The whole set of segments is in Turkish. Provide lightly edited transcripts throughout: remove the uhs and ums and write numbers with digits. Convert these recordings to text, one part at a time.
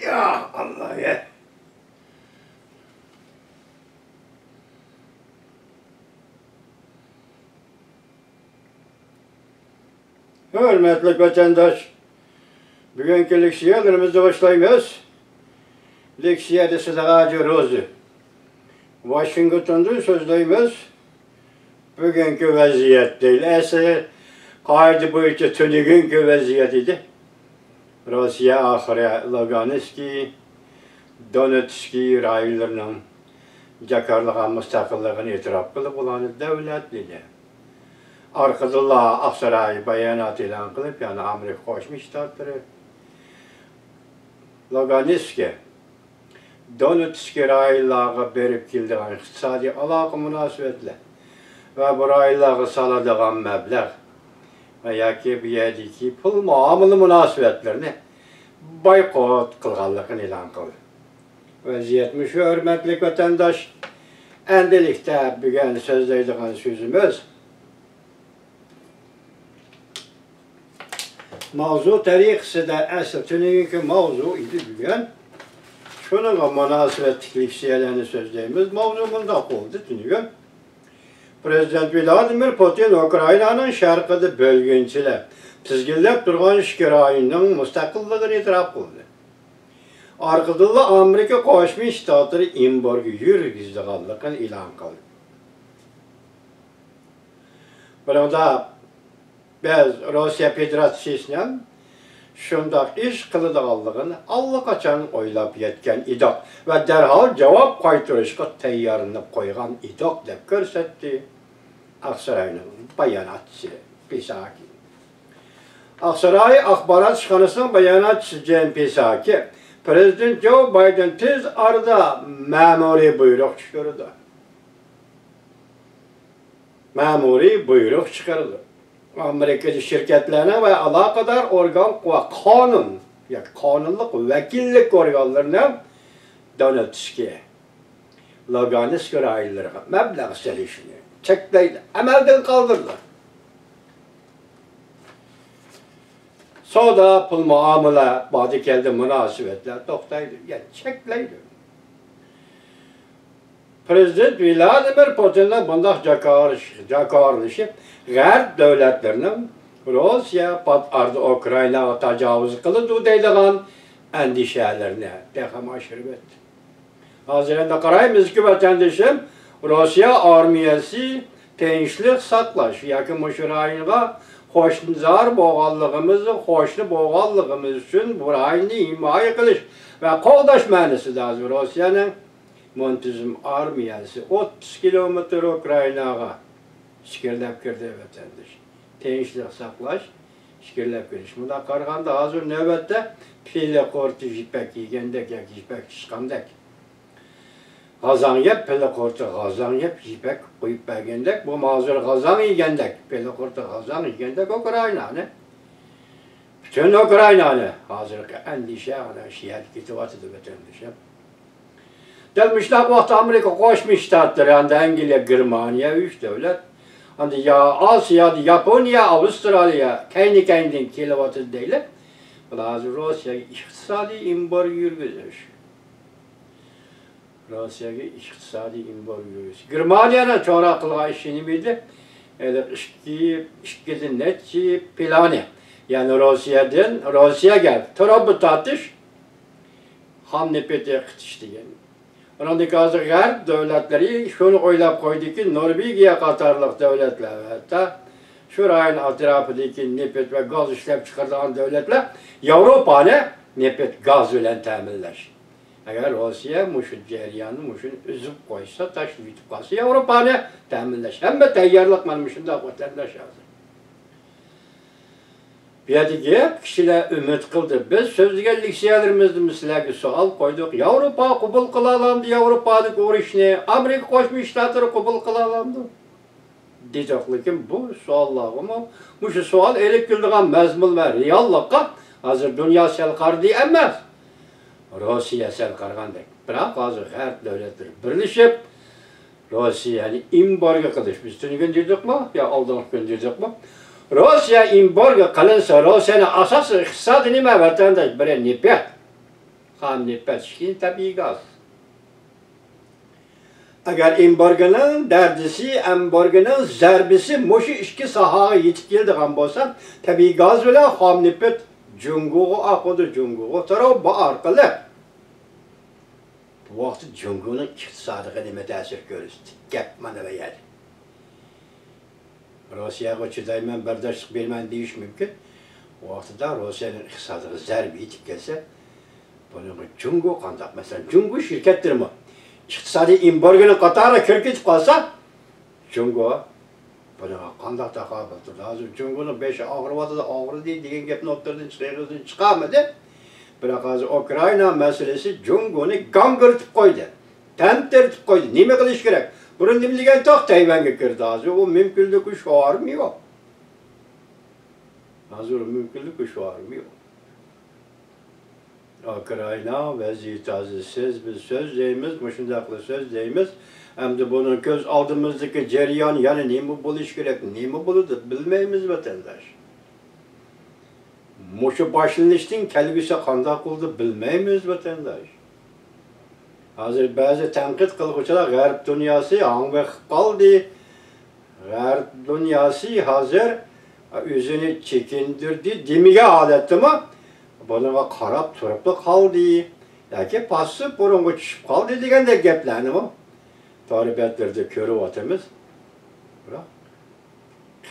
Ya Allah ya. Hürmetli vatandaş, bugünkü leksiyalarımızda başlayıyoruz. Leksiyada Sıdağacı Rozu. Washington'da sözleyimiz bugünkü vaziyet değil. Esas kaydı boyunca tünügünkü vaziyet idi. Rusya ahire Loganski, Donetski raylarının jakarlığa müstakillığını itiraf kılıp olan devlet dedi. Arkadaşlar Aksaray bayanat ilan kılıp yani Amerika Koşmuş Ştatları Loganski, Donetski raylarına berip kildiğin iktisadi alaka münasibetle ve bu raylarına saladığın meblağ veya ki bir yerdeki pul muamele münasebetlerini boykot kılganlığını ilan kıldı. Vaziyetmiş hürmetli vatandaş, endilikte bugün sözleydiğin sözümüz mavzu tarihisi de esas tününkü mavzu idi bugün. Şunun münasebetlik şeylerini sözleyimiz mavzu bunda oldu tününkü. Prezident Vladimir Putin Ukrayna'nın şarkıda bölgünçüle tizgillep durgan şikayetinin müstakillığını itiraf kıldı. Arkadaşlar Amerika Koşmuş Ştatları embargo yürgüzdüğünlüğünü ilan kıldı. Burada biz Rusya Federasyonunun şundak iş kılıdığınlığını allakaçan oylap yetken idik ve derhal cevap kaytırışka teyarlanıp koygan idik dep görsetti Aksaray'ın bayanatçısı Pisaki. Aksaray Akbarat Şkanısı'nın bayanatçısı Cem Pisaki, Prezident Joe Biden tez arada memuri buyruk çıkardı. Memuri buyruk çıkardı. Amerika'da şirketlerine ve alakadar organ ve kanun, yani kanunluk, vekillik organlarına Donetski, Lugansk raylarına meblağ selişini çekleydi, emelden kaldırdı. Sonra pul muamele, bazı geldi münasebetler toktaydı, yani çekleydi. Prezident Vladimir Putin'le bundak jakarlışı, Gərb devletlerinin Rusya ardı Ukrayna'ya tecavüz kılıdı deydiğin endişelerine dekam aşırı etti. Hazırında qarayımız ki vatandaşım, Rusya armiyası tinçlik saklaş, yakın müşürayınğa hoşnuzar boğallığımızı, hoşnu boğallığımız için burayını himaye kılış ve qoğdaş mənisi de az Rusya'nın Montizm armiyası 30 kilometre Ukrayna'ya şikirlep girdi vatandaş. Tinçlik saklaş, şikirlep giriş. Buna qarğanda hazır növbette pile kortu jipek yiygendek, ya jipek çıkandak. Gazan yep, pile kortu gazan yep, jipek koyup bergendek. Bu hazır gazan yigendek, pile kortu gazan yigendek Ukrayna'nı. Bütün Ukrayna'nı hazır endişe, şiyat kitivatıdı vatandaş. Delmişler vakti Amerika Koşmuş Ştatları, yani İngiltere, Germanya, 3 devlet. Hani ya Asya, Japonya, Avustralya, kendi kilovatı değil. Bazı Rusya iktisadi embargo yürgüzmüş. Rusya'ya iktisadi embargo yürgüzmüş. Germanya'nın çoğraklığa işini bildi. İşkizin netçi planı. Yani Rusya gel. Tarabı tatış. Hamnepeti yakıtıştı yani. Ondan sonra Gərb devletleri şunu oylap koydu ki Norvegiya Katarlık devletler hatta şu rayın etrafındaki nefet ve gaz işlep çıkardığı devletler Avrupa'nı nefet gaz ile teminler. Eğer Rusya muşun cereyanı muşun üzüp koysa taş vitip kalsa Avrupa'nı teminler. Hem de teyyarlık manmışın da vatandaş hazır. Bir kişiler ümit kıldı. Biz sözlügellik siyerlerimizde mislerge sual koyduk. Avrupa kubul kılalandı, Avrupa'daki uğraşını, Amerika Koşmuş Ştatları kubul kılalandı. Diyecekler ki bu suallağımı, bu şu sual elip güldüğün mezmul ve reallıkka hazır dünya selkardı emez. Rusya selkargandık. Bırak hazır her devletleri birleşip Rusya'nı embargo kılış. Biz tünü gönderdik mi? Ya aldanıp gönderdik mi? Rusya embargo kılınsa Rusya'nın asası iktisadı nime vatandaş bir nipet. ham nefret işkin tabii gaz. Eğer embargonun derdisi, embargonun zerbisi muşu işki sahaya yetip geldiğin bolsa, tabii gaz ile ham nefret Cunguğu akıdı Cunguğu. Taraf bu arkalı. Bu vakti Cunguğun iktisadı nime tesir görürsün. Gep manava yer. Rusya'ya çıdayman, bardaşlık bilmen deyiş mümkün. O vakti da Rusya'nın iktisadı zerbi yetip gelse, bunu Cunguğu kandak. Mesela Cunguğu şirkettir mi? İktisadi embargonun Katar'a kürkütüp kalsa, Cunguğu bana kandak da kabattır. Lazım Cungu'nun 5 ağrıvadı da ağrı değil diyen gep noktadan çıkamadı. Bırak az Ukrayna meselesi Cungu'nu gangırtıp koydu. Temtertip koydu. Nime kılış gerek? Bunun nimligen tak Tayvan'a girdi azı. O mümkünlük şu var mı yok? Hazır mümkünlük şu var mı yok? Ukrayna vaziyeti siz biz söz deyimiz, müşündaklı söz deyimiz. Hem de bunun göz aldığımızdaki cereyan yani neymi buluş gerek, neymi buludu bilmeyimiz vatandaş. Muşu başlanıştın kelbise kandak oldu bilmeyimiz vatandaş. Hazır bazı tenkit kılgıçlar Garip dünyası hangi kaldı. Garip dünyası hazır yüzünü çekindirdi, demige adetti mi? Bana karab turuplu kaldı. Yaki pası burungu çıkıp kaldı degen de geplerini mi? Taribetlerde körü vatımız. Bırak.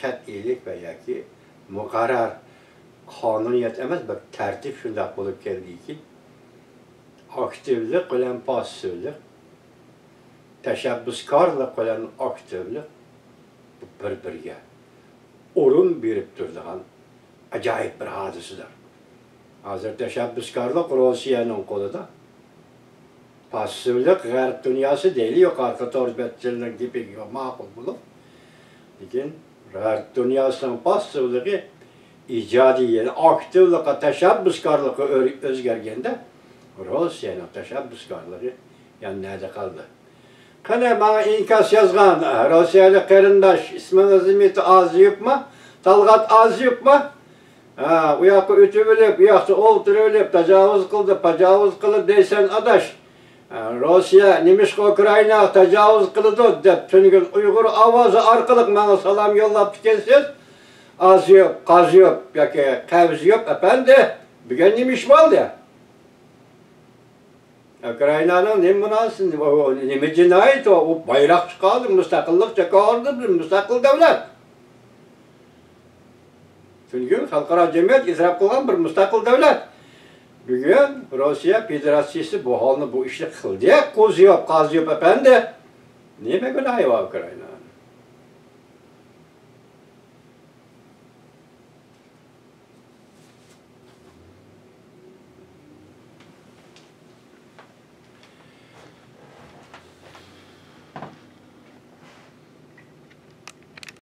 Qat'ilik ve yaki muqarrar qonuniyat emas, bir tertib shunday bo'lib keldiki, aktivlik bilan passivlik, tashabbuskorlik bilan aktivlik bir-biriga o'rin berib turadigan ajoyib bir hodisadir. Hozir tashabbuskorlik Rossiyaning qo'lida. Passivlik G'arb dunyosi deyli yuqorqi to'rtbetchilik gipiga ma'qul bo'lib. Lekin G'arb dunyosining passivligi ijodiy, aktivlikqa, tashabbuskorlikqa o'zgarganda Rossiyaning tashabbuskorligi yanada qoldi. Qani bana inkas yozgan Rossiyalik qarindosh ismingizni Aziyevmi? Talg'at Aziyevmi? U yoqqa o'tib olib, bu yoqda o'ltirib olib, tajovuz qilib deysan adash. Rossiya, Nimishqa Ukrayna tajovuz qildi deb tushungan Uyg'ur ovozi orqali menga salom yo'llab kelsangiz, Aziyev, Qaziyev yoki Qavziyev efendi, bugun nima ish bo'ldi? Ukraynaning nima munosib, nima jinoyat u bayroq chiqardi, mustaqillik chiqardi, mustaqil davlat. Çünkü xalqaro jamiyat izrab qilgan bir mustaqil davlat. Bugun Rossiya Federatsiyasi bu holni bu ishni qildi. Qo'ziyev, Qaziyev efendi, nima gunohi bor Ukraina?